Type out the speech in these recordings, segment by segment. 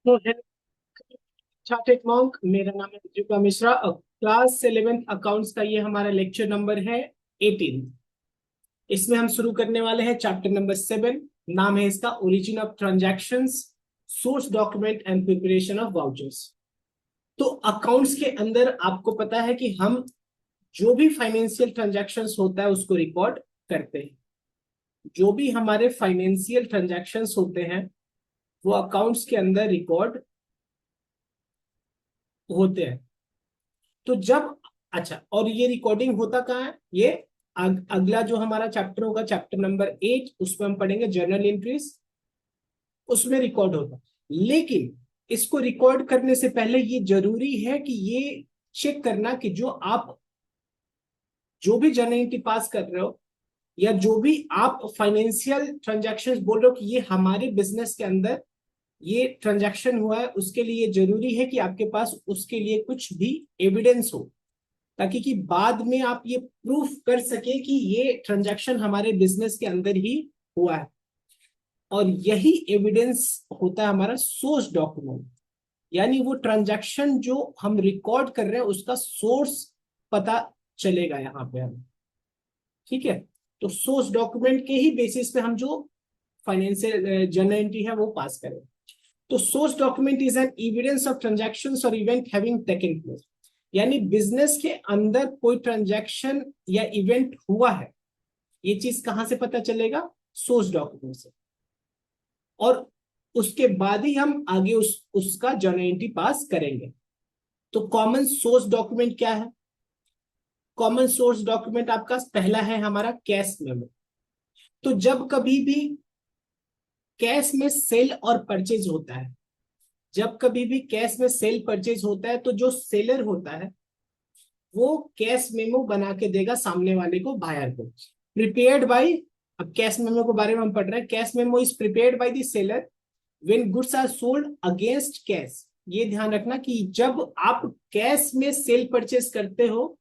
तो chartered monk, मेरा नाम है Deepika Mishra. Class 11th accounts का ये हमारा लेक्चर नंबर है 18। इसमें हम शुरू करने वाले हैं चैप्टर नंबर 7। नाम है इसका origin of transactions, source document and preparation of vouchers. तो अकाउंट्स के अंदर आपको पता है कि हम जो भी फाइनेंशियल ट्रांजैक्शंस होता है उसको रिकॉर्ड करते हैं। जो भी हमारे फाइनेंशियल ट्रांजैक्शंस होते हैं वो अकाउंट्स के अंदर रिकॉर्ड होते हैं। तो जब अच्छा, और ये रिकॉर्डिंग होता कहाँ है? ये अगला जो हमारा चैप्टर होगा, चैप्टर नंबर 8, उसमें हम पढ़ेंगे जर्नल एंट्रीज, उसमें रिकॉर्ड होता। लेकिन इसको रिकॉर्ड करने से पहले ये जरूरी है कि ये चेक करना कि जो भी जर्नल एंट्री पास कर रहे हो या जो भी आप फाइनेंशियल ट्रांजैक्शंस बोल रहे हो कि ये हमारे बिजनेस के अंदर ये ट्रांजैक्शन हुआ है, उसके लिए जरूरी है कि आपके पास उसके लिए कुछ भी एविडेंस हो, ताकि कि बाद में आप ये प्रूफ कर सके कि ये ट्रांजैक्शन हमारे बिजनेस के अंदर ही हुआ है। और यही एविडेंस होता है हमारा सोर्स डॉक्यूमेंट, यानी वो ट्रांजैक्शन जो हम रिकॉर्ड कर रहे हैं उसका सोर्स पता चलेगा यहाँ पे हमें। ठीक है, तो सोर्स डॉक्यूमेंट के ही बेसिस पे हम जो फाइनेंशियल जर्नल एंट्री है वो पास करें। तो source document is an evidence of transactions और इवेंट हैविंग टेकन प्लेस, यानी बिजनेस के अंदर कोई ट्रांजैक्शन या इवेंट हुआ है, ये चीज कहां से पता चलेगा? सोर्स डॉक्यूमेंट से। और उसके बाद ही हम आगे उसका जर्नल एंट्री पास करेंगे। तो कॉमन सोर्स डॉक्यूमेंट क्या है? कॉमन सोर्स डॉक्यूमेंट आपका पहला है हमारा कैश मेमो। तो जब कभी भी कैश में सेल और परचेज होता है, जब कभी भी कैश में सेल परचेज होता है, तो जो सेलर होता है वो कैश मेमो बना के देगा सामने वाले को, बायर को। प्रिपेयर्ड बाय, अब कैश मेमो के बारे में हम पढ़ रहे हैं। Cash memo is prepared by the seller when goods are sold against cash. ये ध्यान रखना कि जब आप कैश में सेल परचेज करते हो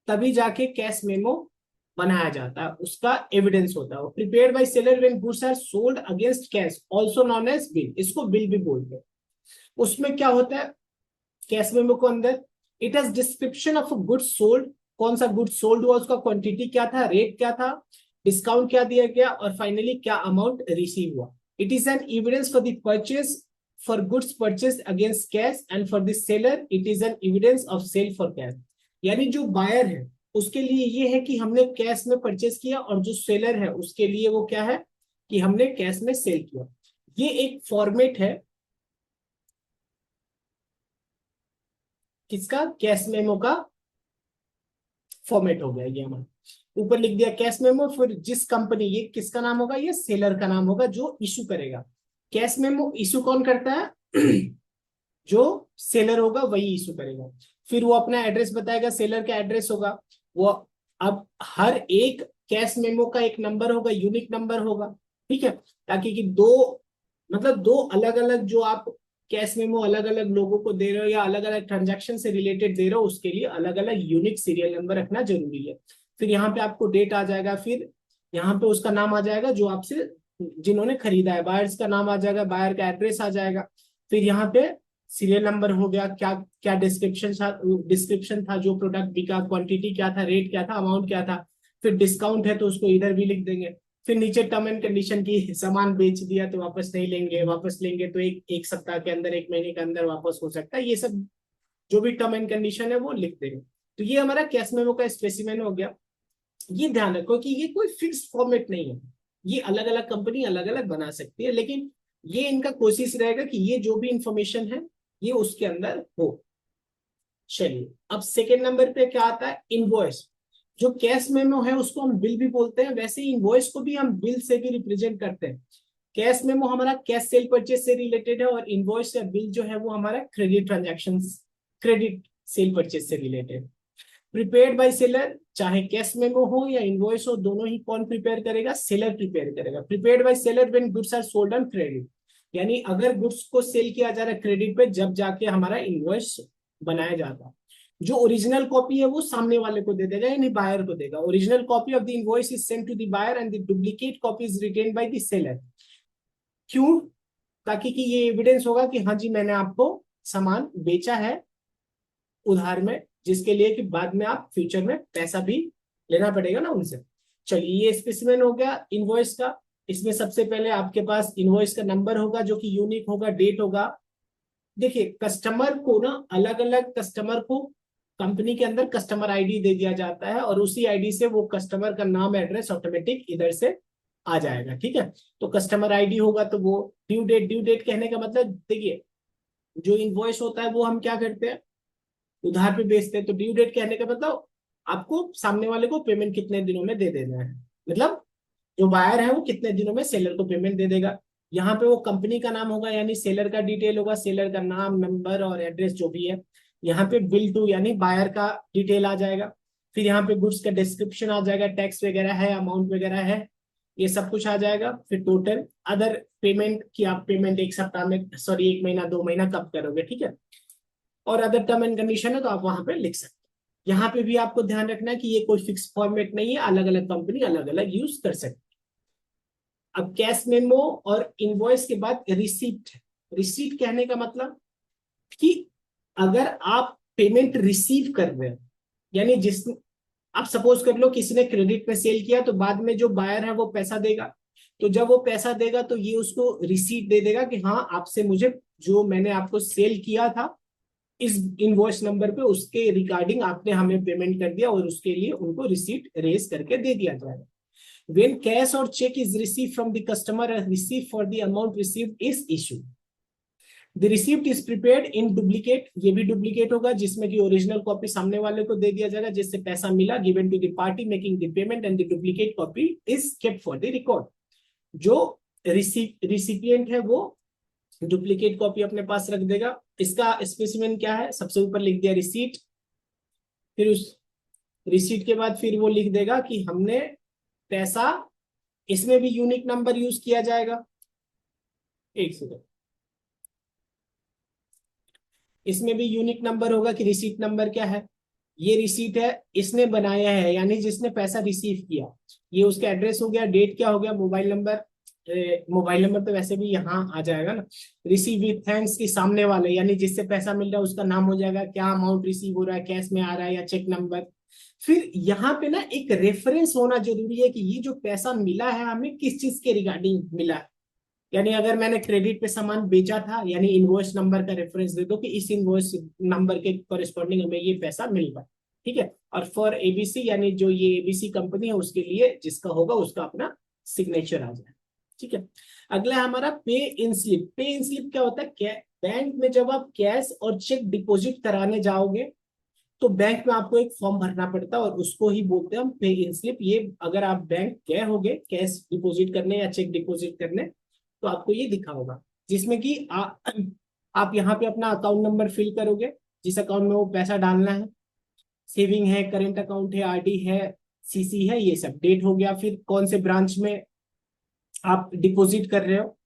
तभी जाके कैश मेमो बनाया जाता है, उसका एविडेंस होता है। Prepared by seller when goods are sold against cash, also known as bill, इसको बिल भी बोलते हैं। उसमें क्या होता है कैश मेमो को अंदर? It has description of goods sold, कौन सा गुड्स सोल्ड हुआ, उसका क्वांटिटी क्या था, रेट क्या था, डिस्काउंट क्या दिया गया, और फाइनली क्या अमाउंट रिसीव हुआ। It is an evidence for the purchase for goods purchase against cash, and for the seller it is an evidence of sale for cash. यानी जो बायर है उसके लिए ये है कि हमने कैश में परचेज किया, और जो सेलर है उसके लिए वो क्या है कि हमने कैश में सेल किया। ये एक फॉर्मेट है किसका? कैश मेमो का फॉर्मेट हो गया ये हमारा। ऊपर लिख दिया कैश मेमो, फिर जिस कंपनी, ये किसका नाम होगा? ये सेलर का नाम होगा जो इशू करेगा। कैश मेमो इशू कौन करता है? जो सेलर होगा वही इशू करेगा। फिर वो अपना एड्रेस बताएगा, सेलर का एड्रेस होगा वो। अब हर एक कैश मेमो का एक नंबर होगा, यूनिक नंबर होगा। ठीक है, ताकि कि दो अलग अलग जो आप कैश मेमो अलग अलग लोगों को दे रहे हो या अलग अलग ट्रांजैक्शन से रिलेटेड दे रहे हो, उसके लिए अलग अलग यूनिक सीरियल नंबर रखना जरूरी है। फिर यहाँ पे आपको डेट आ जाएगा, फिर यहाँ पे उसका नाम आ जाएगा जो आपसे जिन्होंने खरीदा है, बायर्स का नाम आ जाएगा, बायर का एड्रेस आ जाएगा। फिर यहाँ पे सीरियल नंबर हो गया, क्या क्या डिस्क्रिप्शन था जो प्रोडक्ट बिका, क्वांटिटी क्या था, रेट क्या था, अमाउंट क्या था। फिर डिस्काउंट है तो उसको इधर भी लिख देंगे। फिर नीचे टर्म एंड कंडीशन की, सामान बेच दिया तो वापस नहीं लेंगे, वापस लेंगे तो एक सप्ताह के अंदर, एक महीने के अंदर वापस हो सकता है। ये सब जो भी टर्म एंड कंडीशन है वो लिख देंगे। तो ये हमारा कैश मेमो का स्पेसिमेन हो गया। ये ध्यान रखो कि ये कोई फिक्स्ड फॉर्मेट नहीं है, ये अलग अलग कंपनी अलग अलग बना सकती है, लेकिन ये इनका कोशिश रहेगा कि ये जो भी इंफॉर्मेशन है ये उसके अंदर हो। चलिए, अब सेकेंड नंबर पे क्या आता है? इनवॉइस। जो कैश मेमो है उसको हम बिल भी बोलते हैं, वैसे इनवॉइस को भी हम बिल से भी रिप्रेजेंट करते हैं। कैश मेमो हमारा कैश सेल परचेज से रिलेटेड है, और इनवॉइस या बिल जो है वो हमारा credit transaction, credit sale purchase से रिलेटेड। प्रिपेयर्ड बाय सेलर, चाहे कैश मेमो हो या इनवॉइस हो, दोनों ही कौन प्रिपेयर करेगा? सेलर प्रिपेयर करेगा। Prepared by seller when goods are sold on credit, यानी अगर गुड्स को सेल किया जा रहा है क्रेडिट पे, जब जाके हमारा इनवॉइस बनाया जाता है। जो ओरिजिनल कॉपी है वो सामने वाले को दे देगा, यानी बायर को देगा। Original copy of the invoice is sent to the buyer and the duplicate copy is retained by the seller. क्यों? ताकि कि ये एविडेंस होगा कि हाँ जी मैंने आपको सामान बेचा है उधार में, जिसके लिए कि बाद में आप फ्यूचर में पैसा भी लेना पड़ेगा ना उनसे। चलिए ये स्पेसिमेन हो गया इनवॉइस का। इसमें सबसे पहले आपके पास इनवॉइस का नंबर होगा जो कि यूनिक होगा, डेट होगा। देखिए कस्टमर को ना, अलग अलग कस्टमर को कंपनी के अंदर कस्टमर आईडी दे दिया जाता है, और उसी आईडी से वो कस्टमर का नाम एड्रेस ऑटोमेटिक इधर से आ जाएगा। ठीक है, तो कस्टमर आईडी होगा तो वो ड्यू डेट कहने का मतलब, देखिए जो इनवॉइस होता है वो हम क्या करते हैं, उधार पे बेचते हैं, तो ड्यू डेट कहने का मतलब आपको सामने वाले को पेमेंट कितने दिनों में दे देना है, मतलब जो बायर है वो कितने दिनों में सेलर को पेमेंट दे देगा। यहाँ पे वो कंपनी का नाम होगा यानी सेलर का डिटेल होगा, सेलर का नाम, नंबर और एड्रेस जो भी है। यहाँ पे बिल टू यानी बायर का डिटेल आ जाएगा। फिर यहाँ पे गुड्स का डिस्क्रिप्शन आ जाएगा, टैक्स वगैरह है, अमाउंट वगैरह है, ये सब कुछ आ जाएगा। फिर टोटल अदर पेमेंट की आप पेमेंट एक सप्ताह में, सॉरी एक महीना 2 महीना कब करोगे, ठीक है। और अदर टर्म एंड कंडीशन है तो आप वहां पे लिख सकते हैं। यहाँ पे भी आपको ध्यान रखना है कि ये कोई फिक्स फॉर्मेट नहीं है, अलग अलग कंपनी अलग अलग यूज कर सकती है। अब कैश मेमो और इनवॉइस के बाद रिसीप्ट। रिसीप्ट कहने का मतलब कि अगर आप पेमेंट रिसीव कर रहे हैं, यानी जिस, आप सपोज कर लो किसी ने क्रेडिट पे सेल किया तो बाद में जो बायर है वो पैसा देगा, तो जब वो पैसा देगा तो ये उसको रिसीट दे देगा कि हाँ आपसे मुझे जो मैंने आपको सेल किया था इस इनवॉइस नंबर पे, उसके रिगार्डिंग आपने हमें पेमेंट कर दिया, और उसके लिए उनको रिसीट रेज करके दे दिया जाएगा। When cash or check is received from the customer, a receipt for the amount received is issued. The receipt is prepared in duplicate, ये भी डुप्लीकेट होगा जिसमें कि ओरिजिनल कॉपी सामने वाले को दे दिया जाएगा जिससे पैसा मिला, given to the party making the payment, and the duplicate copy is kept for the record. जो रिसिपिएंट है वो डुप्लीकेट कॉपी अपने पास रख देगा। इसका स्पेसिमेन क्या है, सबसे ऊपर लिख दिया रिसीट, फिर उस रिसीट के बाद फिर वो लिख देगा कि हमने पैसा, इसमें भी यूनिक नंबर यूज किया जाएगा, एक सेकंड, इसमें भी यूनिक नंबर होगा कि रिसीट नंबर क्या है, ये रिसीट है, इसने बनाया है यानी जिसने पैसा रिसीव किया, ये उसका एड्रेस हो गया, डेट क्या हो गया, मोबाइल नंबर, मोबाइल नंबर तो वैसे भी यहाँ आ जाएगा ना, रिसीव विथ थैंक्स की सामने वाले यानी जिससे पैसा मिल रहा है उसका नाम हो जाएगा, क्या अमाउंट रिसीव हो रहा है, कैश में आ रहा है या चेक नंबर। फिर यहाँ पे ना एक रेफरेंस होना जरूरी है कि ये जो पैसा मिला है हमें किस चीज के रिगार्डिंग मिला है, यानी अगर मैंने क्रेडिट पे सामान बेचा था यानी इनवॉइस नंबर का रेफरेंस दे दो कि इस इनवॉइस नंबर के कॉरेस्पॉन्डिंग हमें ये पैसा मिल रहा है, ठीक है। और फॉर एबीसी यानी जो ये एबीसी कंपनी है उसके लिए जिसका होगा उसका अपना सिग्नेचर आ जाए, ठीक है। अगला है हमारा पे इन स्लिप। पे इन स्लिप क्या होता है, बैंक में जब आप कैश और चेक डिपॉजिट कराने जाओगे तो बैंक में आपको एक फॉर्म भरना पड़ता है और उसको ही बोलते हैं हम पे इन स्लिप। ये अगर आप बैंक गए होगे कैश डिपॉजिट करने या चेक डिपॉजिट करने तो आपको ये दिखा होगा, जिसमें कि आप यहाँ पे अपना अकाउंट नंबर फिल करोगे जिस अकाउंट में वो पैसा डालना है, सेविंग है, करेंट अकाउंट है, आरडी है, सीसी है, ये सब डेट हो गया, फिर कौन से ब्रांच में आप डिपॉजिट कर रहे हो,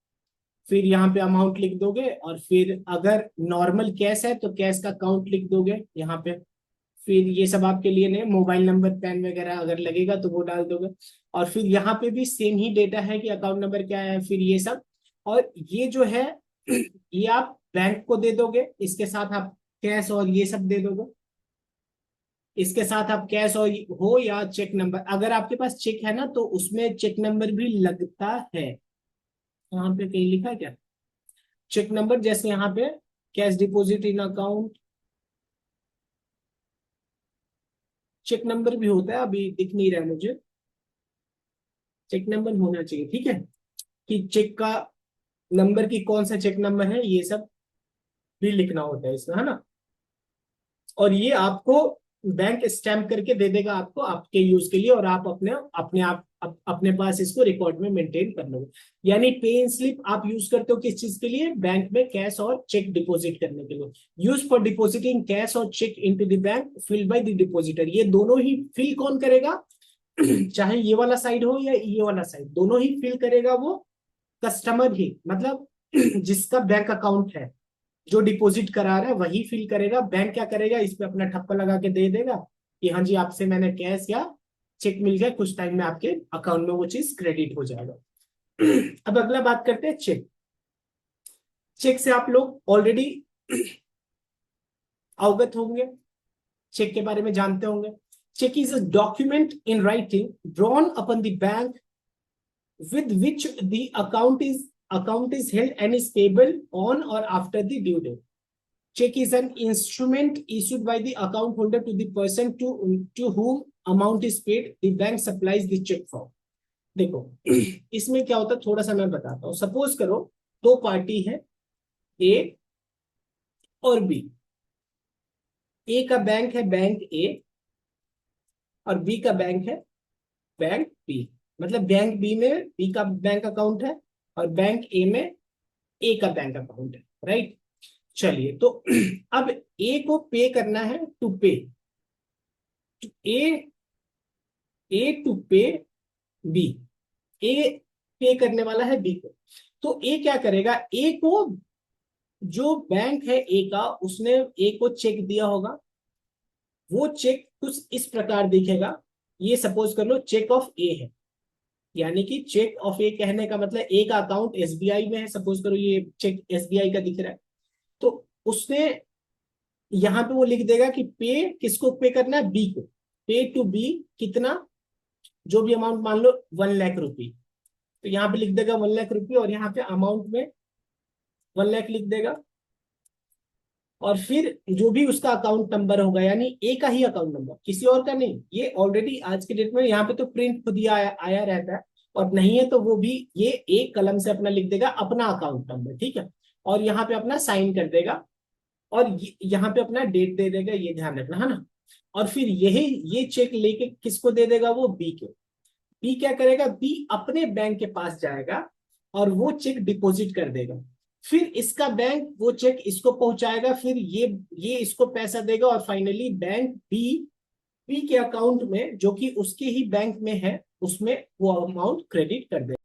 फिर यहाँ पे अमाउंट लिख दोगे, और फिर अगर नॉर्मल कैश है तो कैश का अकाउंट लिख दोगे यहाँ पे, फिर ये सब आपके लिए नहीं, मोबाइल नंबर पैन वगैरह अगर लगेगा तो वो डाल दोगे, और फिर यहाँ पे भी सेम ही डेटा है कि अकाउंट नंबर क्या है, फिर ये सब, और ये जो है ये आप बैंक को दे दोगे, इसके साथ आप कैश और ये सब दे दोगे, इसके साथ आप कैश और हो या चेक नंबर, अगर आपके पास चेक है ना तो उसमें चेक नंबर भी लगता है, वहां पे कहीं लिखा है क्या चेक नंबर, जैसे यहाँ पे cash deposit in account, cheque number भी होता है, अभी दिख नहीं रहा है मुझे, चेक नंबर होना चाहिए, ठीक है, कि चेक का नंबर की कौन सा चेक नंबर है ये सब भी लिखना होता है इसमें, है ना। और ये आपको बैंक स्टैम्प करके दे देगा आपको आपके यूज के लिए, और आप अपने पास इसको रिकॉर्ड में मेंटेन कर लोगे। यानी पे इन स्लिप आप यूज करते हो किस चीज के लिए, बैंक में कैश और चेक डिपॉजिट करने के लिए, यूज फॉर डिपॉजिटिंग कैश और cheque into the bank filled by the depositor. ये दोनों ही फिल कौन करेगा चाहे ये वाला साइड हो या ये वाला साइड, दोनों ही फिल करेगा वो कस्टमर ही, मतलब जिसका बैंक अकाउंट है, जो डिपॉजिट करा रहा है वही फिल करेगा, बैंक क्या करेगा इस पे अपना ठप्पा लगा के दे देगा कि हाँ जी आपसे मैंने कैश या चेक मिल गया, कुछ टाइम में आपके अकाउंट में वो चीज क्रेडिट हो जाएगा। अब अगला बात करते हैं चेक। चेक से आप लोग ऑलरेडी अवगत होंगे, चेक के बारे में जानते होंगे। Cheque is a document in writing drawn upon the bank with which the account is held and is payable on or after the due date. Check is an instrument issued by the account holder to the person to whom amount is paid. The bank supplies the check form. देखो इसमें क्या होता है थोड़ा सा मैं बताता हूँ। सपोज करो दो पार्टी है, ए और बी। ए का बैंक है बैंक ए और बी का बैंक है बैंक बी। मतलब बैंक बी में बी का बैंक अकाउंट है और बैंक ए में ए का बैंक अकाउंट है, राइट। चलिए तो अब ए को पे करना है टू पे ए टू पे बी। ए पे करने वाला है बी को, तो ए क्या करेगा, ए को जो बैंक है ए का उसने ए को चेक दिया होगा। वो चेक कुछ इस प्रकार दिखेगा, ये सपोज कर लो चेक ऑफ ए है, यानी कि चेक ऑफ ए कहने का मतलब ए का अकाउंट एसबीआई में है। सपोज करो ये चेक एसबीआई का दिख रहा है, तो उसने यहां पे वो लिख देगा कि पे किसको पे करना है, बी को। पे टू बी कितना, जो भी अमाउंट मान लो 1 लाख रुपए, तो यहाँ पे लिख देगा 1 लाख रुपए और यहाँ पे अमाउंट में 1 लाख लिख देगा। और फिर जो भी उसका अकाउंट नंबर होगा, यानी ए का ही अकाउंट नंबर, किसी और का नहीं। ये ऑलरेडी आज के डेट में यहाँ पे तो प्रिंट खुद ही आया रहता है, और नहीं है तो वो भी ये एक कलम से अपना लिख देगा अपना अकाउंट नंबर, ठीक है। और यहाँ पे अपना साइन कर देगा और यहाँ पे अपना डेट दे देगा, ये ध्यान रखना है ना। और फिर यही ये चेक लेके किसको दे देगा, वो बी को। बी क्या करेगा, बी अपने बैंक के पास जाएगा और वो चेक डिपॉजिट कर देगा। फिर इसका बैंक वो चेक इसको पहुंचाएगा, फिर ये इसको पैसा देगा और फाइनली बैंक बी के अकाउंट में, जो कि उसके ही बैंक में है, उसमें वो अमाउंट क्रेडिट कर देगा।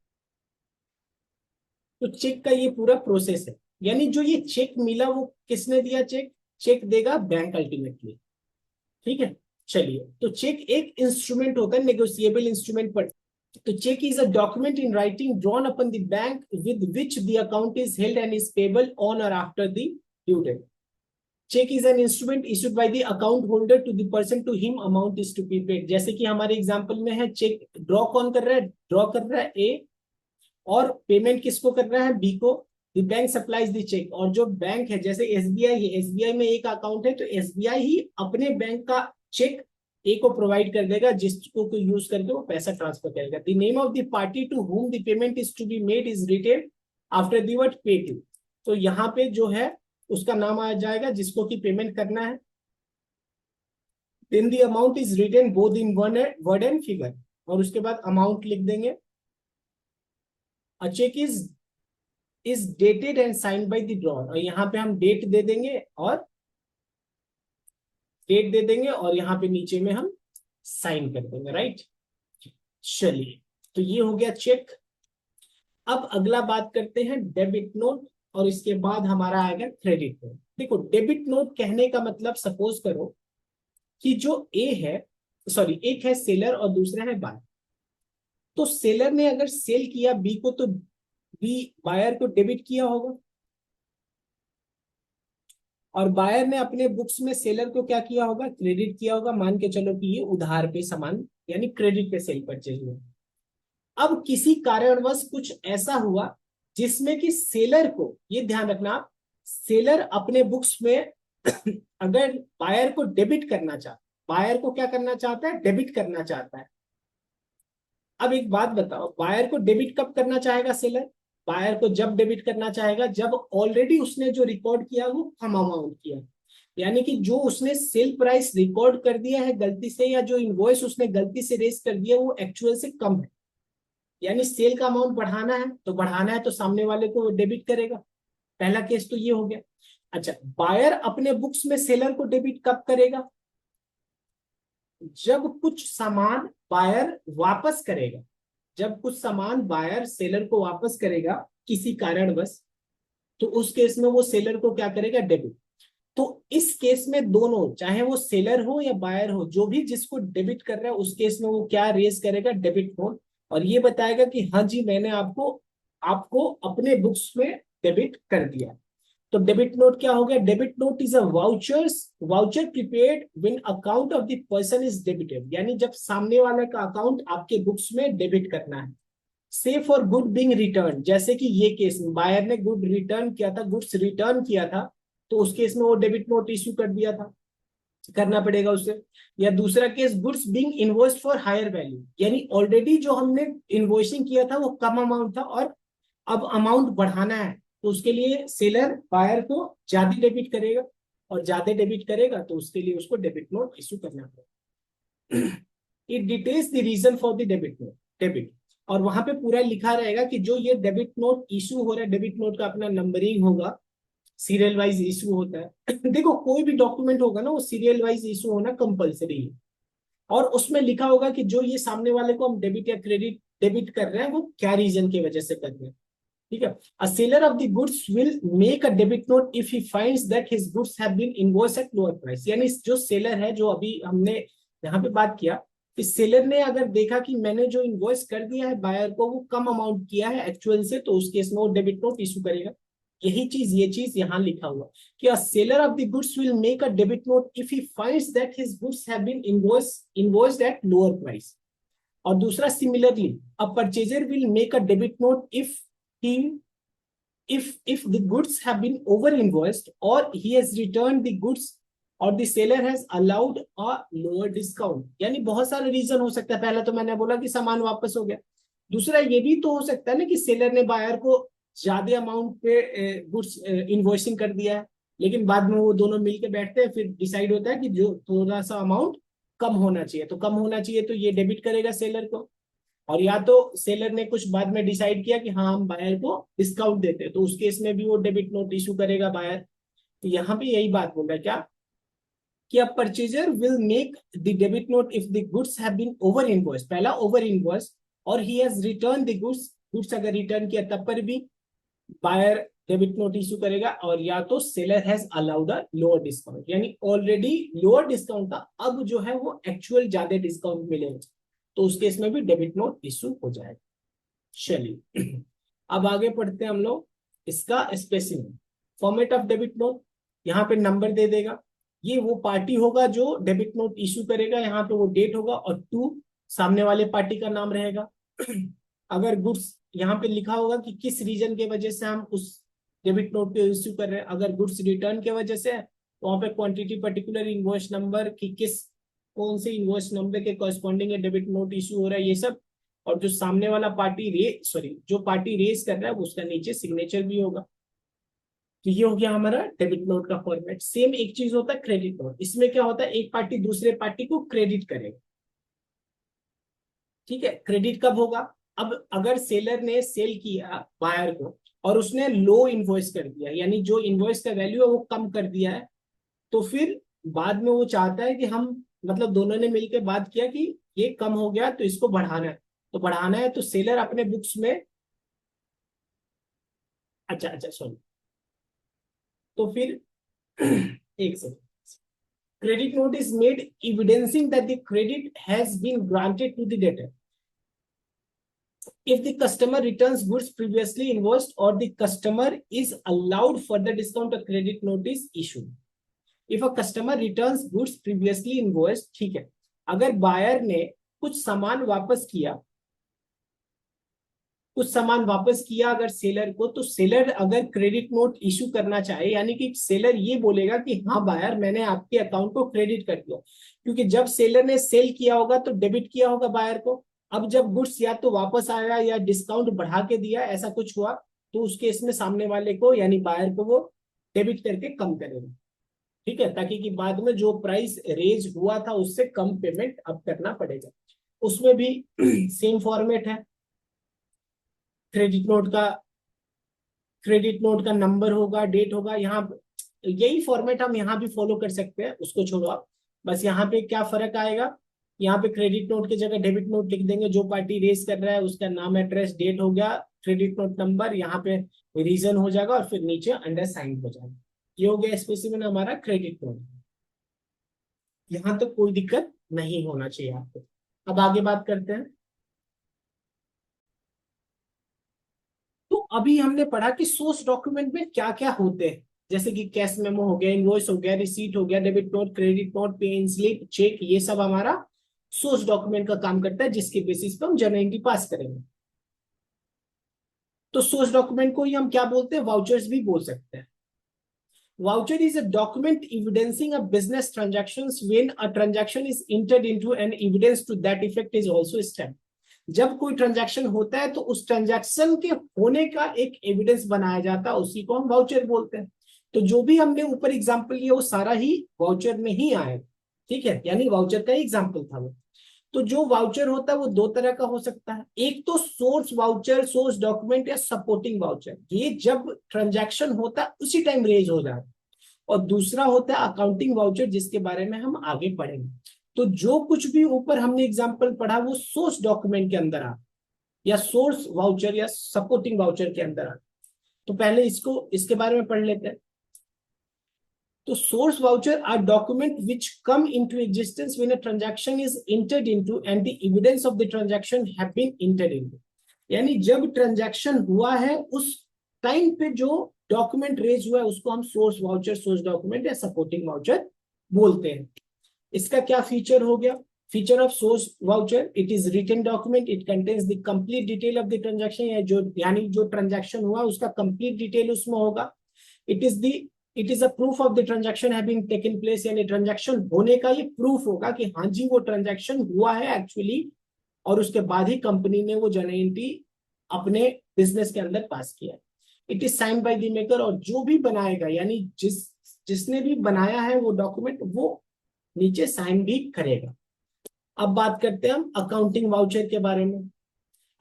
तो चेक का ये पूरा प्रोसेस है। यानी जो ये चेक मिला वो किसने दिया, चेक देगा बैंक अल्टीमेटली, ठीक है। चलिए तो चेक एक इंस्ट्रूमेंट होता है, नेगोशिएबल इंस्ट्रूमेंट पर। तो check is a document in writing drawn upon the bank with which the account is held and is payable on or after the due date. Check is an instrument issued by the account holder to the person to whom amount is to be paid. जैसे कि हमारे example में है, check draw कौन कर रहा है, draw कर रहा है ए, और पेमेंट किसको कर रहा है, बी को। The bank supplies the cheque, और जो बैंक है जैसे एसबीआई है, एसबीआई में एक अकाउंट है तो एसबीआई ही अपने बैंक का चेक ए को प्रोवाइड कर देगा, जिसको यूज करके वो पैसा ट्रांसफर करेगा। The name of the party to whom the payment is to be made is written after the word pay to. तो यहाँ पे जो है उसका नाम आ जाएगा जिसको की पेमेंट करना है। Then the amount is written both in word and figure, और उसके बाद अमाउंट लिख देंगे। A cheque is dated and signed by the drawer, और यहाँ पे हम डेट दे देंगे और यहाँ पे नीचे में हम साइन कर देंगे, राइट। चलिए तो ये हो गया चेक। अब अगला बात करते हैं डेबिट नोट, और इसके बाद हमारा आएगा क्रेडिट नोट। देखो डेबिट नोट कहने का मतलब, सपोज करो कि जो ए है, सॉरी एक है सेलर और दूसरा है बायर। तो सेलर ने अगर सेल किया बी को, तो बी बायर को डेबिट किया होगा, और बायर ने अपने बुक्स में सेलर को क्या किया होगा, क्रेडिट किया होगा। मान के चलो कि ये उधार पे सामान यानी क्रेडिट पे सेल परचेज हुआ। अब किसी कारणवश कुछ ऐसा हुआ जिसमें कि सेलर को, ये ध्यान रखना, सेलर अपने बुक्स में अगर बायर को डेबिट करना चाहता, बायर को क्या करना चाहता है, डेबिट करना चाहता है। अब एक बात बताओ, बायर को डेबिट कब करना चाहेगा सेलर, बायर को जब डेबिट करना चाहेगा जब ऑलरेडी उसने जो रिकॉर्ड किया वो कम अमाउंट किया। यानी कि जो उसने सेल प्राइस रिकॉर्ड कर दिया है गलती से, या जो इनवॉइस उसने गलती से रेज कर दिया वो एक्चुअल से कम है। यानी सेल का अमाउंट बढ़ाना है तो सामने वाले को डेबिट करेगा। पहला केस तो ये हो गया। अच्छा, बायर अपने बुक्स में सेलर को डेबिट कब करेगा, जब कुछ सामान बायर वापस करेगा। जब कुछ सामान बायर सेलर को वापस करेगा किसी कारणवश, तो उस केस में वो सेलर को क्या करेगा, डेबिट। तो इस केस में दोनों, चाहे वो सेलर हो या बायर हो, जो भी जिसको डेबिट कर रहा है उस केस में वो क्या रेज करेगा, डेबिट नोट, और ये बताएगा कि हाँ जी मैंने आपको अपने बुक्स में डेबिट कर दिया। तो डेबिट नोट क्या हो गया? Debit note is a voucher prepaid when account of the person is debited, यानी जब सामने वाले का अकाउंट आपके बुक्स में डेबिट करना है। से फॉर गुड बिंग रिटर्न, जैसे कि ये केस में बायर ने गुड रिटर्न किया था, गुड्स रिटर्न किया था, तो उस केस में वो डेबिट नोट इश्यू कर दिया था, करना पड़ेगा उससे। या दूसरा case, goods being invoiced for higher value, यानी ऑलरेडी जो हमने इनवॉइसिंग किया था वो कम अमाउंट था और अब अमाउंट बढ़ाना है, तो उसके लिए सेलर बायर को ज्यादा डेबिट करेगा, और ज्यादा डेबिट करेगा तो उसके लिए उसको डेबिट नोट इश्यू करना पड़ेगा। It details the reason for the debit note, debit, और वहां पे पूरा लिखा रहेगा कि जो ये डेबिट नोट इशू हो रहा है, डेबिट नोट का अपना नंबरिंग होगा, सीरियल वाइज इशू होता है। देखो कोई भी डॉक्यूमेंट होगा ना वो सीरियल वाइज इशू होना कंपलसरी है, और उसमें लिखा होगा कि जो ये सामने वाले को हम डेबिट या क्रेडिट डेबिट कर रहे हैं वो क्या रीजन की वजह से कर रहे हैं। ठीक है। A seller of the goods will make a debit note if he finds that his goods have been invoiced at lower price, यानी जो सेलर है, जो अभी हमने यहाँ पे बात किया, कि सेलर ने अगर देखा कि मैंने जो इनवॉइस कर दिया है बायर को वो कम अमाउंट किया है एक्चुअल से, तो उस केस में वो डेबिट नोट इशू करेगा। यही चीज, ये चीज यहाँ लिखा हुआ कि a seller of the goods will make a debit note if he finds that his goods have been invoiced at lower price. और दूसरा, similarly a purchaser will make a debit note he if the goods have been over invoiced or he has returned the goods or the seller has allowed a lower discount, यानी बहुत सारे reason हो सकता है। पहला तो मैंने बोला कि सामान वापस हो गया, दूसरा ये भी तो हो सकता है ना कि सेलर ने बायर को ज्यादा अमाउंट पे गुड्स इनवॉइसिंग कर दिया है, लेकिन बाद में वो दोनों मिलके बैठते हैं, फिर डिसाइड होता है कि जो थोड़ा सा अमाउंट कम होना चाहिए, तो कम होना चाहिए तो ये डेबिट करेगा सेलर को। और या तो सेलर ने कुछ बाद में डिसाइड किया कि हाँ हम बायर को डिस्काउंट देते हैं, तो उस केस में भी वो डेबिट नोट इशू करेगा बायर। तो यहाँ पे यही बात बोल रहा है क्या, कि अब purchaser will make the debit note if the goods have been over invoice, पहला ओवर इनवॉइस, और he has return the goods, goods अगर रिटर्न किया तब पर भी बायर डेबिट नोट इशू करेगा। और या तो seller has allowed a lower discount, यानी ऑलरेडी लोअर डिस्काउंट था, अब जो है वो एक्चुअल ज्यादा डिस्काउंट मिलेगा, तो उस केस में भी डेबिट नोट इशू हो जाएगा। चलिए अब आगे पढ़ते हैं हम लोग इसका specific format of debit note. यहाँ पे नंबर दे देगा, ये वो पार्टी होगा जो डेबिट नोट इशू करेगा, यहाँ पे वो डेट होगा, और टू सामने वाले पार्टी का नाम रहेगा। अगर गुड्स, यहाँ पे लिखा होगा कि किस रीजन के वजह से हम उस डेबिट नोट को इश्यू कर रहे हैं। अगर गुड्स रिटर्न के वजह से है तो वहाँ पे क्वांटिटी पर्टिकुलर इनवॉइस नंबर की किस कौन से इनवॉइस नंबर के कॉरेस्पॉन्डिंग डेबिट नोट इशू हो रहा है, ये सब। और जो सामने वाला पार्टी जो पार्टी रेस कर रहा है उसका नीचे सिग्नेचर भी होगा। तो ये हो गया हमारा डेबिट नोट का फॉर्मेट। सेम एक चीज होता है क्रेडिट नोट, इसमें क्या होता है, एक पार्टी दूसरे पार्टी को क्रेडिट करेगा। ठीक है, क्रेडिट कब होगा, अब अगर सेलर ने सेल किया बायर को और उसने लो इनवॉइस कर दिया, यानी जो इनवॉइस का वैल्यू है वो कम कर दिया है, तो फिर बाद में वो चाहता है कि हम, मतलब दोनों ने मिलकर बात किया कि ये कम हो गया तो इसको बढ़ाना है, तो बढ़ाना है तो सेलर अपने बुक्स में, अच्छा अच्छा सॉरी, तो फिर एक second, credit note is made evidencing that the credit has been granted to the debtor if the customer returns goods previously invoiced or the customer is allowed further discount, a credit note is issued if a customer returns goods previously invoiced। ठीक है, अगर buyer ने कुछ सामान वापस किया, कुछ सामान वापस किया अगर सेलर को, तो सेलर अगर क्रेडिट नोट इशू करना चाहे, यानी कि सेलर ये बोलेगा कि हाँ बायर मैंने आपके अकाउंट को क्रेडिट कर दिया, क्योंकि जब सेलर ने सेल किया होगा तो डेबिट किया होगा बायर को, अब जब गुड्स या तो वापस आया या डिस्काउंट बढ़ा के दिया, ऐसा कुछ हुआ, तो उस केस में सामने वाले को यानी बायर को वो डेबिट करके कम करेगा। ठीक है, ताकि कि बाद में जो प्राइस रेज हुआ था उससे कम पेमेंट अब करना पड़ेगा। उसमें भी सेम फॉर्मेट है, क्रेडिट नोट का, क्रेडिट नोट का नंबर होगा, डेट होगा, यहाँ यही फॉर्मेट हम यहाँ भी फॉलो कर सकते हैं, उसको छोड़ो आप। बस यहाँ पे क्या फर्क आएगा, यहाँ पे क्रेडिट नोट की जगह डेबिट नोट लिख देंगे, जो पार्टी रेस कर रहा है उसका नाम, एड्रेस, डेट हो गया, क्रेडिट नोट नंबर, यहाँ पे रीजन हो जाएगा, और फिर नीचे अंडर साइन हो जाएगा। ये हो गया स्पेसिफिक हमारा क्रेडिट नोट। यहाँ तो कोई दिक्कत नहीं होना चाहिए आपको। अब आगे बात करते हैं। तो अभी हमने पढ़ा कि सोर्स डॉक्यूमेंट में क्या क्या होते हैं। जैसे कि कैश मेमो हो गया, इनवॉइस हो गया, रिसीट हो गया, डेबिट नोट, क्रेडिट नोट, पे इन स्लिप, चेक, ये सब हमारा सोर्स डॉक्यूमेंट का काम करता है, जिसके बेसिस पे हम जर्नल एंट्री पास करेंगे। तो सोर्स डॉक्यूमेंट को ही हम क्या बोलते हैं, वाउचर्स भी बोल सकते हैं। Voucher is a document evidencing a business transactions when a transaction is entered into and evidence to that effect is also stamped. जब कोई ट्रांजैक्शन होता है तो उस ट्रांजैक्शन के होने का एक एविडेंस बनाया जाता है, उसी को हम वाउचर बोलते हैं। तो जो भी हमने ऊपर एग्जांपल लिया वो सारा ही वाउचर में ही आया, ठीक है, यानी वाउचर का एग्जांपल था वो। तो जो वाउचर होता है वो दो तरह का हो सकता है, एक तो सोर्स वाउचर, सोर्स डॉक्यूमेंट या सपोर्टिंग वाउचर, ये जब ट्रांजैक्शन होता है उसी टाइम रेज हो जाता है। और दूसरा होता है अकाउंटिंग वाउचर, जिसके बारे में हम आगे पढ़ेंगे। तो जो कुछ भी ऊपर हमने एग्जांपल पढ़ा वो सोर्स डॉक्यूमेंट के अंदर आ, या सोर्स वाउचर या सपोर्टिंग वाउचर के अंदर आ। तो पहले इसको इसके बारे में पढ़ लेते हैं। तो source voucher are document which come into existence when a transaction is entered into and the evidence of the transaction have been entered into. यानी जब ट्रांजैक्शन हुआ है उस टाइम पे जो डॉक्यूमेंट रेज हुआ है उसको हम सोर्स वाउचर, सोर्स डॉक्यूमेंट या सपोर्टिंग वाउचर बोलते हैं। इसका क्या फीचर हो गया, feature of source voucher, it is written document, it contains the complete detail of the transaction, या जो यानी जो ट्रांजैक्शन हुआ उसका कंप्लीट डिटेल उसमें होगा। It is the it is a proof of the transaction having taken place, यानी transaction होने का ये प्रूफ होगा कि हाँ जी वो ट्रांजैक्शन हुआ है एक्चुअली, और उसके बाद ही कंपनी ने वो जर्नल एंट्री अपने बिजनेस के अंदर पास किया। It is sine by the maker, और जो भी बनाएगा यानी जिसने भी बनाया है वो डॉक्यूमेंट वो नीचे साइन भी करेगा। अब बात करते हैं हम अकाउंटिंग वाउचर के बारे में।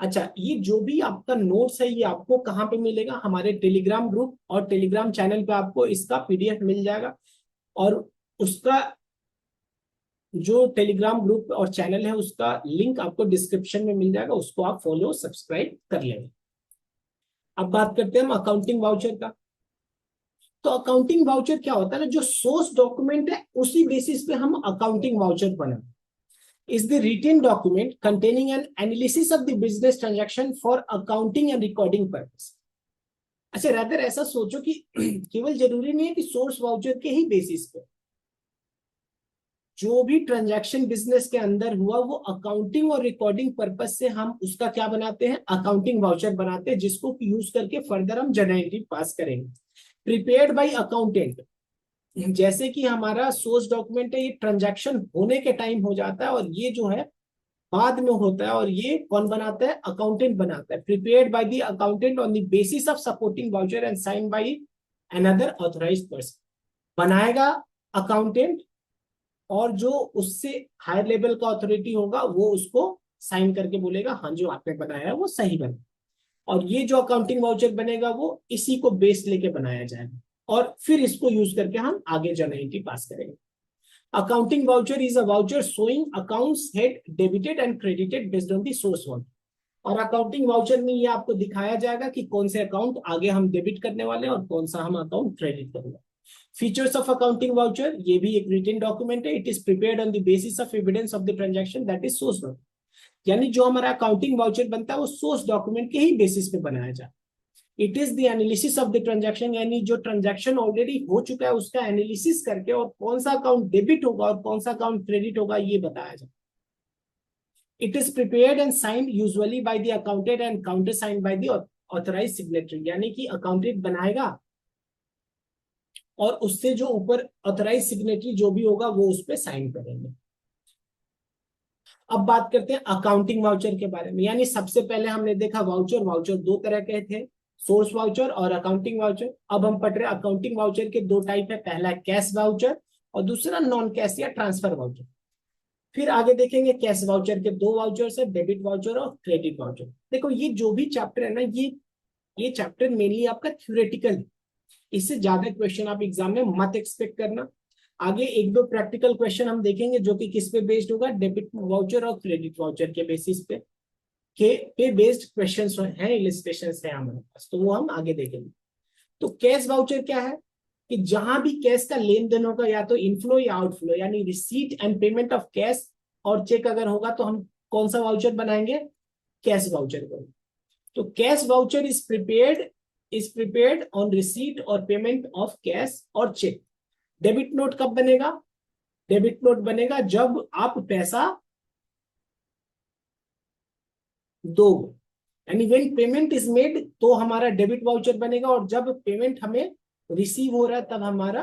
अच्छा, ये जो भी आपका नोट्स है ये आपको कहाँ पे मिलेगा, हमारे टेलीग्राम ग्रुप और टेलीग्राम चैनल पे आपको इसका पीडीएफ मिल जाएगा। और उसका जो टेलीग्राम ग्रुप और चैनल है उसका लिंक आपको डिस्क्रिप्शन में मिल जाएगा, उसको आप फॉलो सब्सक्राइब कर लेंगे। अब बात करते हैं हम अकाउंटिंग वाउचर का। तो अकाउंटिंग वाउचर क्या होता है ना, जो सोर्स डॉक्यूमेंट है उसी बेसिस पे हम अकाउंटिंग वाउचर बनाते। is the written document containing an analysis of the business transaction for accounting and recording purpose। अच्छा, रादर ऐसा सोचो कि केवल जरूरी नहीं है कि सोर्स वाउचर के ही बेसिस पे जो भी ट्रांजैक्शन बिजनेस के अंदर हुआ वो अकाउंटिंग और रिकॉर्डिंग पर्पज से हम उसका क्या बनाते हैं, अकाउंटिंग वाउचर बनाते हैं, जिसको यूज करके फर्दर हम जर्नल एंट्री पास करेंगे। प्रिपेयर्ड बाय अकाउंटेंट, जैसे कि हमारा सोर्स डॉक्यूमेंट है ये ट्रांजैक्शन होने के टाइम हो जाता है, और ये जो है बाद में होता है, और ये कौन बनाता है, अकाउंटेंट बनाता है। Prepared by the accountant on the basis of supporting voucher and sign by another authorised person. बनाएगा अकाउंटेंट, और जो उससे हायर लेवल का अथॉरिटी होगा वो उसको साइन करके बोलेगा हाँ जो आपने बनाया है वो सही बना। और ये जो अकाउंटिंग वाउचर बनेगा वो इसी को बेस लेके बनाया जाएगा, और फिर इसको यूज करके हम आगे जर्नल एंट्री पास करेंगे। Accounting voucher is a voucher showing accounts head debited and credited based on the source voucher. और अकाउंटिंग वाउचर में ये आपको दिखाया जाएगा कि कौन से अकाउंट आगे हम डेबिट करने वाले हैं और कौन सा हम अकाउंट क्रेडिट करेंगे। फीचर्स ऑफ अकाउंटिंग वाउचर, ये भी एक रिटन डॉक्यूमेंट है। It is prepared on the basis of evidence of the transaction that is source document, यानी जो हमारा अकाउंटिंग वाउचर बनता है वो सोर्स डॉक्यूमेंट के ही बेसिस पे बनाया जाए। It is the analysis of the transaction, यानी जो ट्रांजैक्शन ऑलरेडी हो चुका है उसका एनालिसिस करके और कौन सा अकाउंट डेबिट होगा और कौन सा अकाउंट क्रेडिट होगा ये बताया जाए। It is prepared and signed usually bye the accountant and counter signed by the authorised signatory, यानी कि अकाउंटेंट बनाएगा और उससे जो ऊपर ऑथराइज सिग्नेटरी जो भी होगा वो उस पर साइन करेंगे। अब बात करते हैं अकाउंटिंग वाउचर के बारे में। यानी सबसे पहले हमने देखा वाउचर, वाउचर दो तरह के थे, सोर्स वाउचर और अकाउंटिंग वाउचर। अब हम पढ़ रहे हैं अकाउंटिंग वाउचर के दो टाइप है, पहला कैश वाउचर और दूसरा नॉन कैश या ट्रांसफर वाउचर। फिर आगे देखेंगे कैश वाउचर के दो वाउचर्स है, डेबिट वाउचर और क्रेडिट वाउचर। देखो ये जो भी चैप्टर है ना ये चैप्टर मेनली आपका थ्योरेटिकल है, इससे ज्यादा क्वेश्चन आप एग्जाम में मत एक्सपेक्ट करना। आगे एक दो प्रैक्टिकल क्वेश्चन हम देखेंगे जो कि किस पे बेस्ड होगा, डेबिट वाउचर और क्रेडिट वाउचर के बेसिस पे बेस्ड क्वेश्चंस हैं, इलस्ट्रेशंस हैं हमारे पास, तो वो हम आगे देखेंगे। तो कैश वाउचर क्या है कि जहां भी कैश का लेन देन होगा या तो इनफ्लो या आउटफ्लो, यानी receipt and payment of cash और चेक अगर होगा तो हम कौन सा वाउचर बनाएंगे, कैश वाउचर को। तो cash voucher is prepared is prepared on receipt और पेमेंट ऑफ कैश और चेक। डेबिट नोट कब बनेगा? डेबिट नोट बनेगा जब आप पैसा दो, यानी व्हेन पेमेंट इज मेड तो हमारा डेबिट वाउचर बनेगा, और जब पेमेंट हमें रिसीव हो रहा है तब हमारा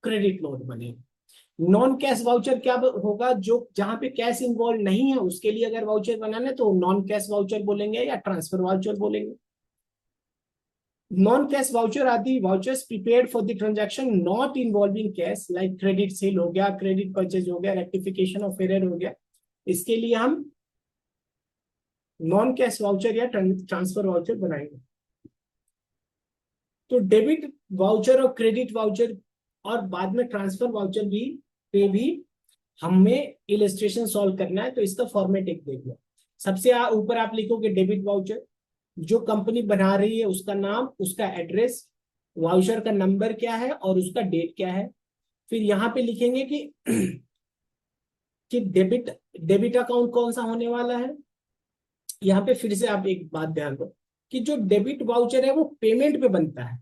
क्रेडिट नोट बनेगा। नॉन कैश वाउचर क्या होगा? जो जहां पे कैश इन्वॉल्व नहीं है उसके लिए अगर वाउचर बनाना है तो नॉन कैश वाउचर बोलेंगे या ट्रांसफर वाउचर बोलेंगे। नॉन कैश वाउचर आदि vouchers prepared for the transaction not involving cash, like credit sale हो गया, क्रेडिट परचेज हो गया, रेक्टिफिकेशन ऑफ एरर हो गया, इसके लिए हम नॉन कैश वाउचर या ट्रांसफर वाउचर बनाएंगे। तो डेबिट वाउचर और क्रेडिट वाउचर और बाद में ट्रांसफर वाउचर भी पे भी हमें इलस्ट्रेशन सॉल्व करना है। तो इसका फॉर्मेट एक देख लो। सबसे ऊपर आप लिखोगे डेबिट वाउचर, जो कंपनी बना रही है उसका नाम, उसका एड्रेस, वाउचर का नंबर क्या है और उसका डेट क्या है। फिर यहाँ पे लिखेंगे कि डेबिट डेबिट अकाउंट कौन सा होने वाला है। यहाँ पे फिर से आप एक बात ध्यान दो कि जो डेबिट वाउचर है वो पेमेंट पे बनता है,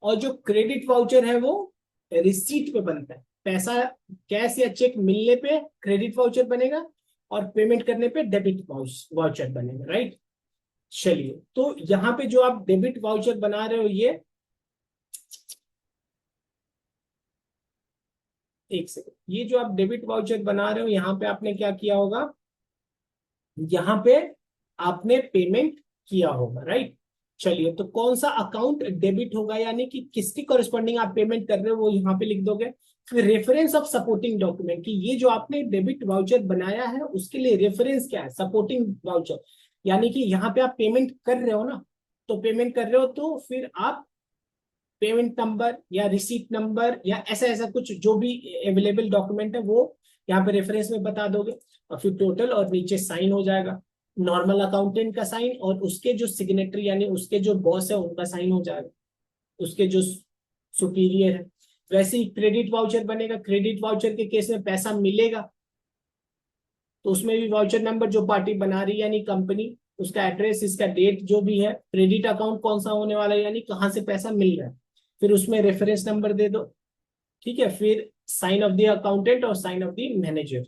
और जो क्रेडिट वाउचर है वो रिसीट पे बनता है। पैसा कैश या चेक मिलने पे क्रेडिट वाउचर बनेगा और पेमेंट करने पे डेबिट वाउचर बनेगा, राइट। चलिए, तो यहाँ पे जो आप डेबिट वाउचर बना रहे हो, ये एक सेकंड, ये जो आप डेबिट वाउचर बना रहे हो यहाँ पे आपने क्या किया होगा? यहाँ पे आपने पेमेंट किया होगा, राइट। चलिए, तो कौन सा अकाउंट डेबिट होगा, यानी कि किसकी कॉरेस्पॉन्डिंग आप पेमेंट कर रहे हो वो यहाँ पे लिख दोगे। फिर रेफरेंस ऑफ सपोर्टिंग डॉक्यूमेंट, कि ये जो आपने डेबिट वाउचर बनाया है उसके लिए रेफरेंस क्या है? सपोर्टिंग वाउचर, यानी कि यहाँ पे आप पेमेंट कर रहे हो ना, तो पेमेंट कर रहे हो तो फिर आप पेमेंट नंबर या रिसीट नंबर या ऐसा ऐसा कुछ जो भी अवेलेबल डॉक्यूमेंट है वो यहाँ पे रेफरेंस में बता दोगे, और फिर टोटल और नीचे साइन हो जाएगा, नॉर्मल अकाउंटेंट का साइन और उसके जो सिग्नेटरी यानी उसके जो बॉस है उनका साइन हो जाएगा, उसके जो सुपीरियर है। वैसे ही क्रेडिट वाउचर बनेगा। क्रेडिट वाउचर के केस में पैसा मिलेगा तो उसमें भी वाउचर नंबर जो पार्टी बना रही है यानी कंपनी, उसका एड्रेस, इसका डेट जो भी है, क्रेडिट अकाउंट कौन सा होने वाला है यानी कहाँ से पैसा मिल रहा है, फिर उसमें रेफरेंस नंबर दे दो, ठीक है। फिर साइन ऑफ द अकाउंटेंट और साइन ऑफ द मैनेजर।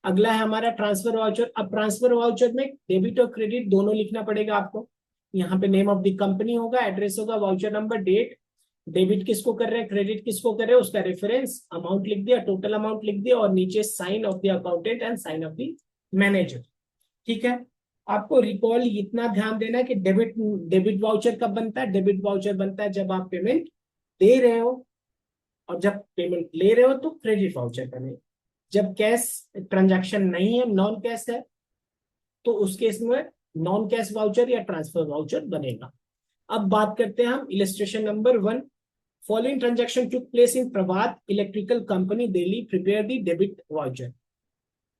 अगला है हमारा ट्रांसफर वाउचर। अब ट्रांसफर वाउचर में डेबिट और क्रेडिट दोनों लिखना पड़ेगा आपको। यहाँ पे नेम ऑफ द कंपनी होगा, एड्रेस होगा, वाउचर नंबर, डेट, डेबिट किसको कर रहे हैं, क्रेडिट किसको कर रहे हैं, उसका रेफरेंस, अमाउंट लिख दिया, टोटल अमाउंट लिख दिया, और नीचे sign of the accountant and sign of the manager, ठीक है। आपको रिकॉल इतना ध्यान देना है कि डेबिट डेबिट वाउचर कब बनता है? डेबिट वाउचर बनता है जब आप पेमेंट दे रहे हो, और जब पेमेंट ले रहे हो तो क्रेडिट वाउचर बने। जब कैश ट्रांजैक्शन नहीं है, नॉन कैश है, तो उस केस में नॉन कैश वाउचर या ट्रांसफर वाउचर बनेगा। अब बात करते हैं हम illustration number 1। Following transaction took place in Prabhat electrical company Delhi, prepare the debit voucher.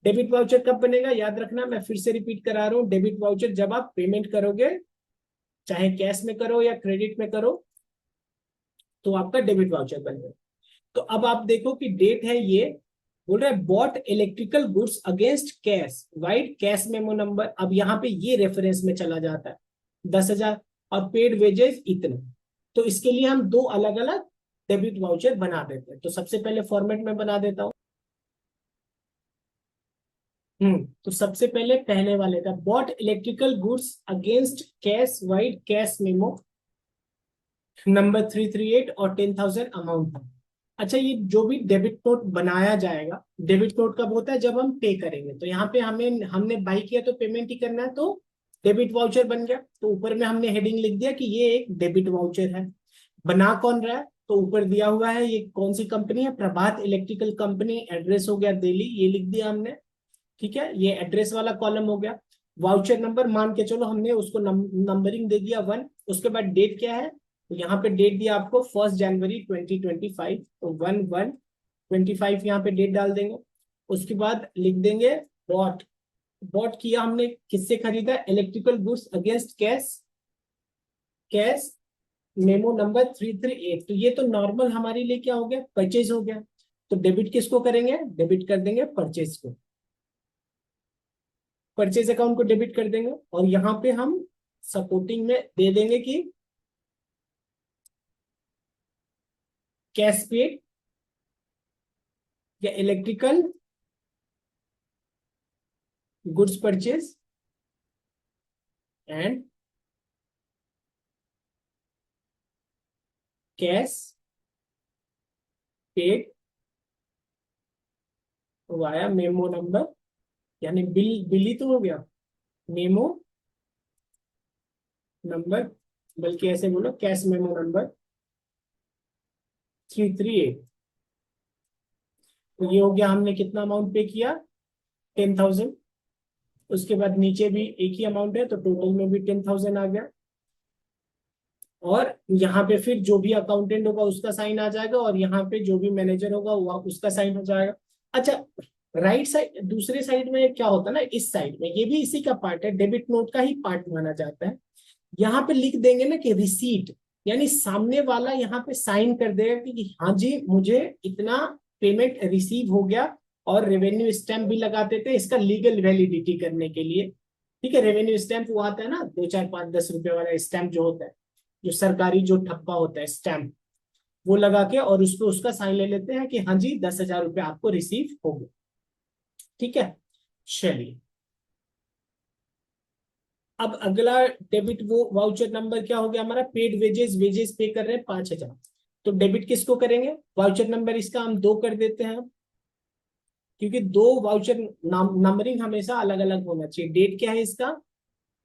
Debit voucher कब बनेगा याद रखना, मैं फिर से रिपीट करा रहा हूं। डेबिट वाउचर जब आप पेमेंट करोगे, चाहे कैश में करो या क्रेडिट में करो, तो आपका डेबिट वाउचर बनेगा। तो अब आप देखो कि डेट है ये, बोल रहा है bought electrical goods against cash, vide cash memo number. अब यहाँ पे ये रेफरेंस में चला जाता है 10,000, और पेड वेजेस इतने। तो इसके लिए हम दो अलग अलग डेबिट वाउचर बना देते हैं। तो सबसे पहले फॉर्मेट में बना देता हूं। तो सबसे पहले पहले वाले का bought electrical goods against cash, vide cash memo number 338 और 10,000 अमाउंट था। अच्छा, ये जो भी डेबिट नोट बनाया जाएगा, डेबिट नोट कब होता है? जब हम पे करेंगे। तो यहाँ पे हमने बाई किया तो पेमेंट ही करना है, तो डेबिट वाउचर बन गया। तो ऊपर में हमने हेडिंग लिख दिया कि ये एक डेबिट वाउचर है। बना कौन रहा है? तो ऊपर दिया हुआ है, ये कौन सी कंपनी है? प्रभात इलेक्ट्रिकल कंपनी, एड्रेस हो गया दिल्ली, ये लिख दिया हमने, ठीक है। ये एड्रेस वाला कॉलम हो गया। वाउचर नंबर मान के चलो हमने उसको नंबरिंग दे दिया 1। उसके बाद डेट क्या है? तो यहाँ पे डेट दिया आपको 1 जनवरी 2025, तो 1/1/25 यहाँ पे डेट डाल देंगे। उसके बाद लिख देंगे बॉट। बॉट किया हमने किससे खरीदा? Electrical goods against cash, cash memo number 338। तो ये तो नॉर्मल हमारे लिए क्या हो गया? परचेज हो गया। तो डेबिट किसको करेंगे? डेबिट कर देंगे परचेज को, परचेज अकाउंट को डेबिट कर देंगे। और यहाँ पे हम सपोर्टिंग में दे देंगे कि कैश पेड या electrical goods purchase and cash paid via memo number, यानी बिल ही तो हो गया, मेमो नंबर, बल्कि ऐसे बोलो कैश मेमो नंबर 338। तो ये हो गया, हमने कितना अमाउंट पे किया, 10,000। उसके बाद नीचे भी एक ही अमाउंट है, तो टोटल में भी 10,000 आ गया। और यहाँ पे फिर जो भी अकाउंटेंट होगा उसका साइन आ जाएगा, और यहाँ पे जो भी मैनेजर होगा वो उसका साइन हो जाएगा। अच्छा, राइट साइड, दूसरे साइड में क्या होता है ना, इस साइड में ये भी इसी का पार्ट है, डेबिट नोट का ही पार्ट माना जाता है। यहाँ पे लिख देंगे ना कि रिसीट, यानी सामने वाला यहाँ पे साइन कर देगा कि हाँ जी मुझे इतना पेमेंट रिसीव हो गया, और रेवेन्यू स्टैंप भी लगाते थे इसका लीगल वैलिडिटी करने के लिए। ठीक है, रेवेन्यू स्टैंप वो आता है ना, 2 4 5 10 रुपए वाला स्टैंप जो होता है, जो सरकारी जो ठप्पा होता है स्टैंप, वो लगा के और उस पर उसका साइन ले लेते हैं कि हाँ जी 10,000 रुपये आपको रिसीव हो गए। ठीक है, चलिए अब अगला डेबिट वो वाउचर नंबर क्या हो गया हमारा, पेड वेजेस, वेजेस पे कर रहे हैं 5,000, तो डेबिट किसको करेंगे, वाउचर नंबर इसका हम 2 कर देते हैं, क्योंकि 2 वाउचर नंबरिंग हमेशा अलग अलग होना चाहिए। डेट क्या है इसका,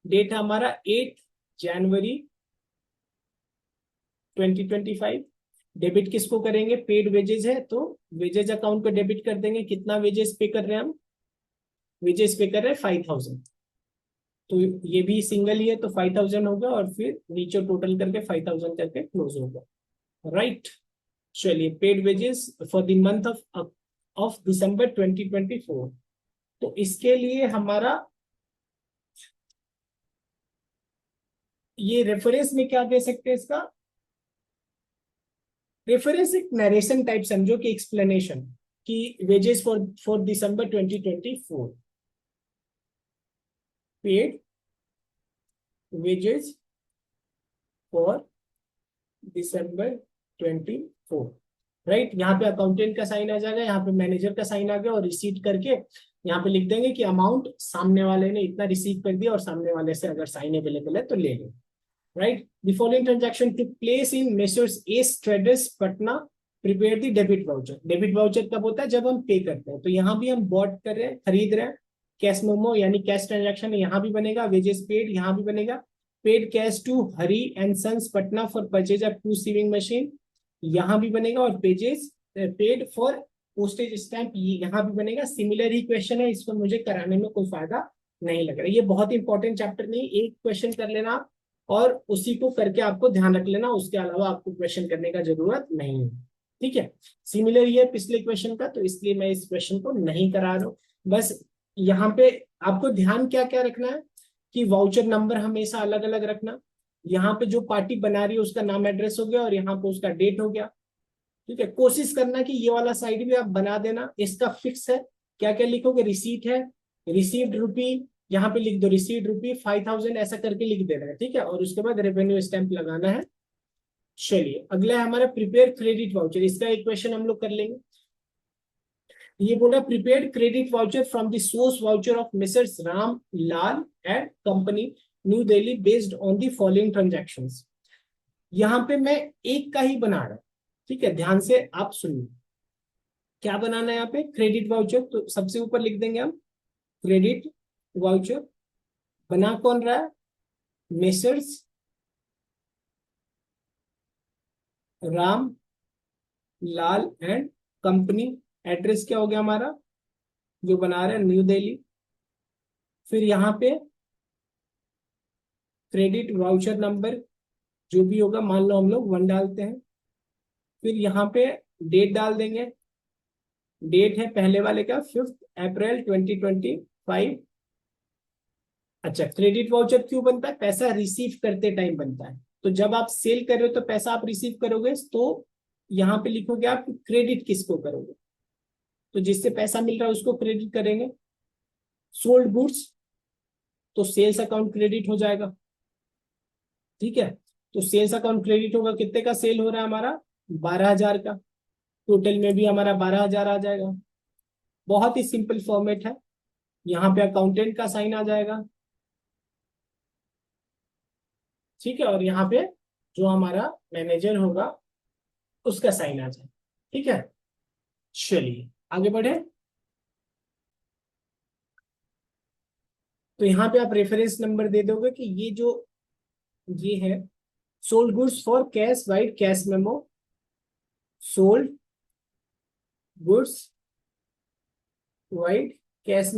डेट है हमारा 8 जनवरी 2025। डेबिट किसको करेंगे, पेड वेजेस है तो वेजेस अकाउंट पे डेबिट कर देंगे। कितना वेजेस पे कर रहे हैं हम, वेजेस पे कर रहे हैं 5,000, तो ये भी सिंगल ही है तो 5,000 होगा, और फिर नीचे टोटल करके 5,000 करके क्लोज होगा। राइट, चलिए paid wages for the month of December 2024। तो इसके लिए हमारा ये रेफरेंस में क्या दे सकते हैं, इसका रेफरेंस एक नरेशन टाइप समझो कि एक्सप्लेनेशन, कि wages for December 2024, paid wages for December 24। Right, यहाँ पे अकाउंटेंट का साइन आ जाएगा, यहाँ पे मैनेजर का साइन आ गया, और रिसीट करके यहाँ पे लिख देंगे कि अमाउंट सामने वाले ने इतना रिसीव कर दिया, और सामने वाले से अगर साइन अवेलेबल है तो ले लो। Right, the following transaction took place in Messrs S traders Patna, prepare the debit voucher. Debit voucher कब होता है, जब हम पे करते हैं, तो यहाँ भी हम बॉट कर रहे हैं, खरीद रहे हैं, कैश मोमो यानी कैश ट्रांजैक्शन यहाँ भी बनेगा, वेजेस पेड यहाँ भी बनेगा, paid cash to Hari and sons Patna for purchase of 2 sewing machine यहाँ भी बनेगा, और pages paid for postage stamp यहाँ भी बनेगा। सिमिलर ही क्वेश्चन है, इसको मुझे कराने में कोई फायदा नहीं लग रहा। ये बहुत इंपॉर्टेंट चैप्टर नहीं, एक क्वेश्चन कर लेना और उसी को करके आपको ध्यान रख लेना, उसके अलावा आपको क्वेश्चन करने का जरूरत नहीं है। ठीक है, सिमिलर ही है पिछले क्वेश्चन का, तो इसलिए मैं इस क्वेश्चन को नहीं करा रहा हूं। बस यहाँ पे आपको ध्यान क्या क्या रखना है कि वाउचर नंबर हमेशा अलग अलग रखना, यहाँ पे जो पार्टी बना रही है उसका नाम एड्रेस हो गया, और यहाँ पे उसका डेट हो गया। ठीक है, कोशिश करना कि ये वाला साइड भी आप बना देना, इसका फिक्स है, क्या क्या लिखोगे, रिसीट है, रिसीव्ड रुपी, यहाँ पे लिख दो रिसीव्ड रुपी 5,000 ऐसा करके लिख देना है। ठीक है, और उसके बाद रेवेन्यू स्टैंप लगाना है। चलिए अगला है हमारा प्रिपेयर क्रेडिट वाउचर, इसका एक क्वेश्चन हम लोग कर लेंगे। ये बोला prepared credit voucher from the source voucher of Mrs Ram Lal and company new Delhi based on the following transactions. यहाँ पे मैं एक का ही बना रहा हूं, ठीक है, ध्यान से आप सुनिए क्या बनाना है यहाँ पे, क्रेडिट वाउचर, तो सबसे ऊपर लिख देंगे हम क्रेडिट वाउचर। बना कौन रहा है, messrs Ram Lal and company, address क्या हो गया हमारा जो बना रहे हैं, न्यू दिल्ली। फिर यहाँ पे क्रेडिट वाउचर नंबर जो भी होगा, मान लो हम लोग 1 डालते हैं। फिर यहाँ पे डेट डाल देंगे, डेट है पहले वाले का 5 अप्रैल 2025। अच्छा, क्रेडिट वाउचर क्यों बनता है, पैसा रिसीव करते टाइम बनता है, तो जब आप सेल कर रहे हो तो पैसा आप रिसीव करोगे, तो यहाँ पे लिखोगे आप क्रेडिट किसको करोगे, तो जिससे पैसा मिल रहा है उसको क्रेडिट करेंगे। सोल्ड गुड्स तो सेल्स अकाउंट क्रेडिट हो जाएगा। ठीक है, तो सेल्स अकाउंट क्रेडिट होगा, कितने का सेल हो रहा है हमारा, 12,000 का, टोटल में भी हमारा 12,000 आ जाएगा। बहुत ही सिंपल फॉर्मेट है। यहाँ पे अकाउंटेंट का साइन आ जाएगा, ठीक है, और यहाँ पे जो हमारा मैनेजर होगा उसका साइन आ जाएगा, ठीक है। चलिए आगे बढ़े। तो यहाँ पे आप रेफरेंस नंबर दे दोगे कि ये जो ये है sold goods for cash wide cash memo, sold goods wide cash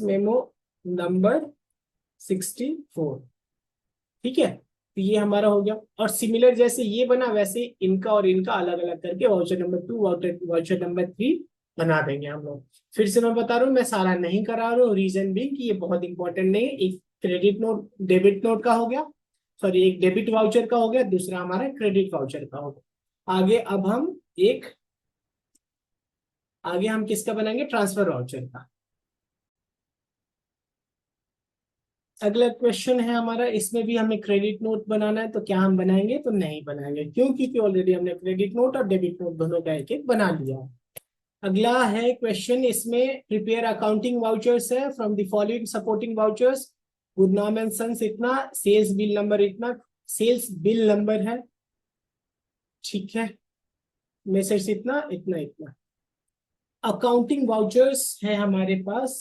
memo number 64, ठीक है। तो ये हमारा हो गया। और सिमिलर जैसे ये बना वैसे इनका और इनका अलग अलग करके वाउचर नंबर 2, वाउचर नंबर 3 बना देंगे हम लोग। फिर से मैं बता रहा हूँ, मैं सारा नहीं करा रहा हूँ, रीजन भी कि ये बहुत इंपॉर्टेंट नहीं है। एक क्रेडिट नोट डेबिट नोट का हो गया, सॉरी एक डेबिट वाउचर का हो गया, दूसरा हमारा क्रेडिट वाउचर का हो गया। आगे हम किसका बनाएंगे, ट्रांसफर वाउचर का। अगला क्वेश्चन है हमारा, इसमें भी हमें क्रेडिट नोट बनाना है, तो क्या हम बनाएंगे, तो नहीं बनाएंगे, क्यों, क्योंकि ऑलरेडी हमने क्रेडिट नोट और डेबिट नोट दोनों का एक एक बना लिया है। अगला है क्वेश्चन, इसमें प्रिपेयर अकाउंटिंग वाउचर्स है from the following supporting vouchers. गुडनाम एंड सन्स इतना, सेल्स बिल नंबर इतना, सेल्स बिल नंबर है, ठीक है, मेसर्स इतना इतना इतना। अकाउंटिंग वाउचर्स है हमारे पास।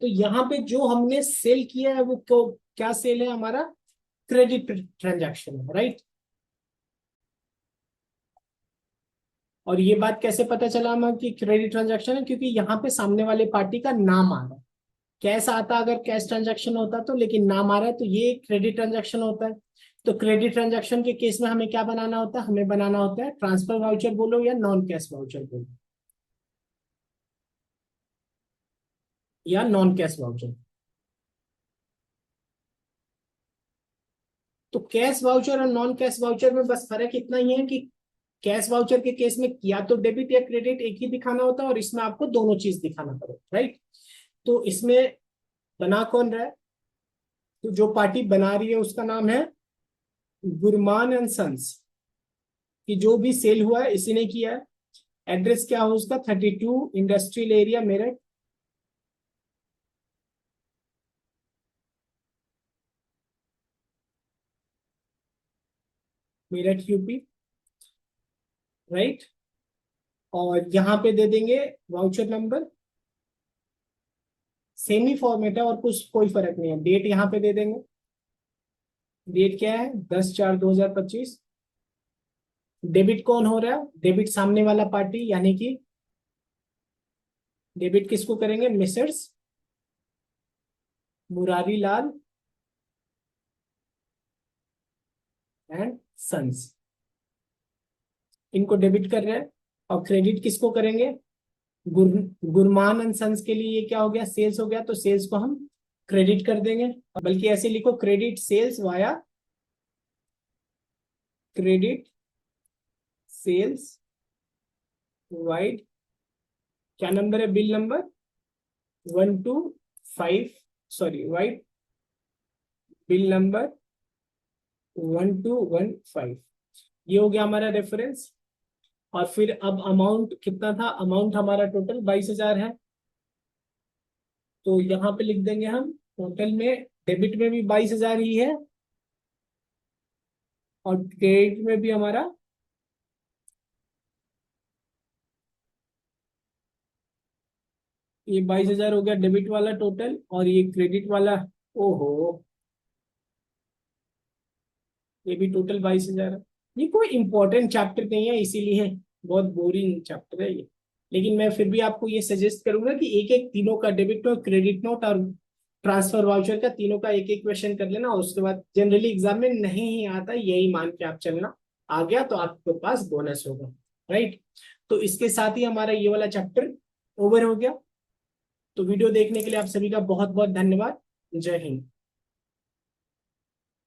तो यहाँ पे जो हमने सेल किया है वो क्या सेल है हमारा, क्रेडिट ट्रांजैक्शन है, राइट। और ये बात कैसे पता चला हमें कि क्रेडिट ट्रांजैक्शन है, क्योंकि यहाँ पे सामने वाले पार्टी का नाम आ रहा है। कैश आता अगर कैश ट्रांजैक्शन होता तो, लेकिन नाम आ रहा है तो ये क्रेडिट ट्रांजैक्शन होता है। तो क्रेडिट ट्रांजैक्शन के केस में हमें क्या बनाना होता है, हमें बनाना होता है ट्रांसफर वाउचर बोलो या नॉन कैश वाउचर बोलो, या नॉन कैश वाउचर। तो कैश वाउचर और नॉन कैश वाउचर में बस फर्क इतना ही है कि कैश वाउचर के केस में या तो डेबिट या क्रेडिट एक ही दिखाना होता है, और इसमें आपको दोनों चीज दिखाना पड़ेगा, राइट। तो इसमें बना कौन रहा है, तो जो पार्टी बना रही है उसका नाम है गुरमान एंड सन्स, कि जो भी सेल हुआ है इसी ने किया है। एड्रेस क्या हो उसका, 32 industrial area Meerut, Meerut UP, right. और यहाँ पे दे देंगे वाउचर नंबर, सेमी फॉर्मेट है और कुछ कोई फर्क नहीं है। डेट यहाँ पे दे देंगे, डेट क्या है 10/4/2025। डेबिट कौन हो रहा है, डेबिट सामने वाला पार्टी, यानी कि डेबिट किसको करेंगे, messrs Murari Lal and sons, इनको डेबिट कर रहे हैं। और क्रेडिट किसको करेंगे, गुर, गुरमान एंड सन्स के लिए ये क्या हो गया, सेल्स हो गया, तो सेल्स को हम क्रेडिट कर देंगे। बल्कि ऐसे लिखो, credit sales via credit sales vide, क्या नंबर है, bill number 125, sorry vide bill number 1215। ये हो गया हमारा रेफरेंस। और फिर अब अमाउंट कितना था, अमाउंट हमारा टोटल 22,000 है, तो यहाँ पे लिख देंगे हम टोटल में, डेबिट में भी 22,000 ही है और क्रेडिट में भी हमारा ये 22,000 हो गया डेबिट वाला टोटल, और ये क्रेडिट वाला, ओहो, ये भी टोटल 22,000 है। ये कोई इंपॉर्टेंट चैप्टर नहीं है, इसीलिए बहुत बोरिंग चैप्टर है ये। लेकिन मैं फिर भी आपको ये सजेस्ट करूंगा कि एक एक तीनों का, डेबिट नोट, क्रेडिट नोट और ट्रांसफर वाउचर का, तीनों का एक एक क्वेश्चन कर लेना। उसके बाद जनरली एग्जाम में नहीं ही आता, यही मान के आप चलना, आ गया तो आपके पास बोनस होगा, राइट। तो इसके साथ ही हमारा ये वाला चैप्टर ओवर हो गया। तो वीडियो देखने के लिए आप सभी का बहुत बहुत धन्यवाद। जय हिंद।